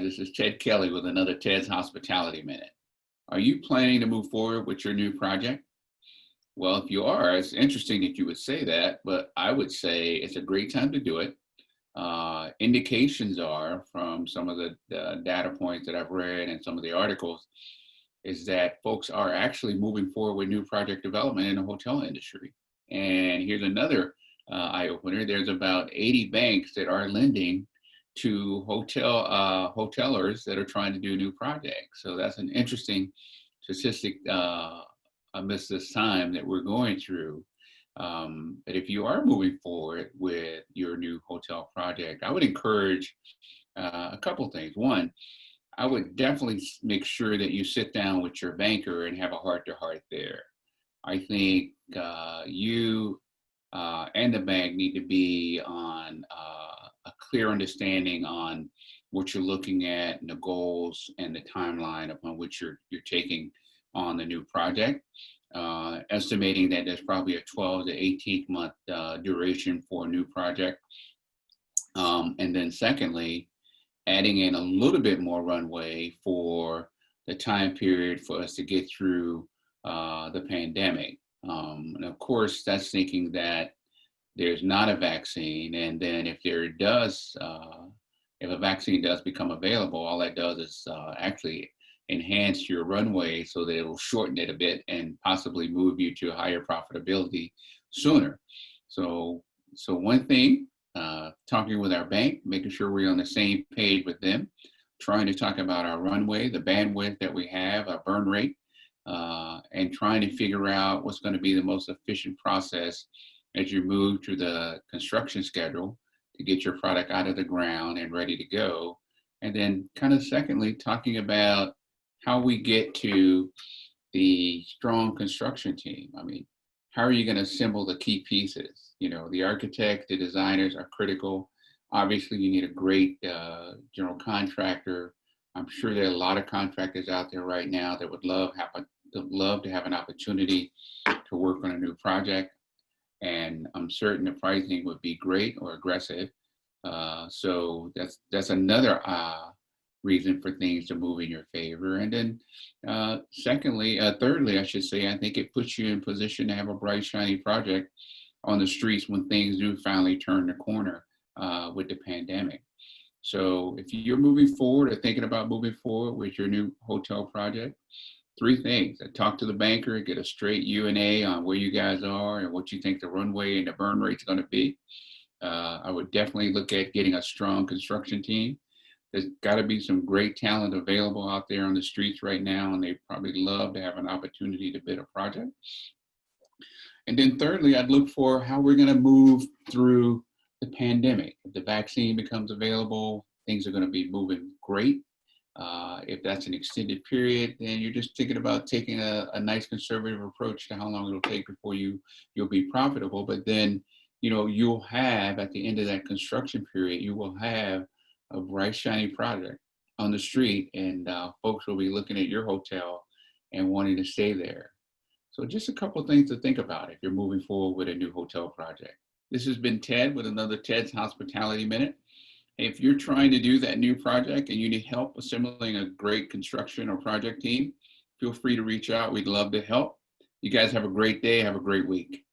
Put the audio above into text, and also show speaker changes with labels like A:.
A: This is Ted Kelly with another Ted's Hospitality Minute. Are you planning to move forward with your new project? Well, if you are, it's interesting that you would say that, but I would say it's a great time to do it. Indications are from some of the data points that I've read and some of the articles is that folks are actually moving forward with new project development in the hotel industry. And here's another eye opener. There's about 80 banks that are lending to hotelers that are trying to do new projects. So that's an interesting statistic amidst this time that we're going through. But if you are moving forward with your new hotel project, I would encourage a couple things. One, I would definitely make sure that you sit down with your banker and have a heart-to-heart there. I think you and the bank need to be on a clear understanding on what you're looking at and the goals and the timeline upon which you're taking on the new project. Estimating that there's probably a 12 to 18 month duration for a new project. And then secondly, adding in a little bit more runway for the time period for us to get through the pandemic. And of course, that's thinking that there's not a vaccine. And then if there does, if a vaccine does become available, all that does is actually enhance your runway so that it'll shorten it a bit and possibly move you to higher profitability sooner. So one thing, talking with our bank, making sure we're on the same page with them, trying to talk about our runway, the bandwidth that we have, our burn rate, and trying to figure out what's going to be the most efficient process as you move through the construction schedule to get your product out of the ground and ready to go. And then kind of secondly, talking about how we get to the strong construction team. I mean, how are you going to assemble the key pieces? You know, the architects, the designers are critical. Obviously, you need a great general contractor. I'm sure there are a lot of contractors out there right now that would love to have an opportunity to work on a new project. And I'm certain the pricing would be great or aggressive. So that's another reason for things to move in your favor. And then thirdly, I should say, I think it puts you in position to have a bright, shiny project on the streets when things do finally turn the corner with the pandemic. So if you're moving forward or thinking about moving forward with your new hotel project, three things: talk to the banker, get a straight U&A on where you guys are and what you think the runway and the burn rate's going to be. I would definitely look at getting a strong construction team. There's got to be some great talent available out there on the streets right now, and they probably love to have an opportunity to bid a project. And then thirdly, I'd look for how we're going to move through the pandemic. If the vaccine becomes available, things are going to be moving great. If that's an extended period, then you're just thinking about taking a nice conservative approach to how long it'll take before you'll be profitable. But then, you know, you'll have at the end of that construction period, you will have a bright, shiny project on the street, and folks will be looking at your hotel and wanting to stay there. So just a couple of things to think about if you're moving forward with a new hotel project. This has been Ted with another Ted's Hospitality Minute. If you're trying to do that new project and you need help assembling a great construction or project team, feel free to reach out. We'd love to help. You guys have a great day. Have a great week.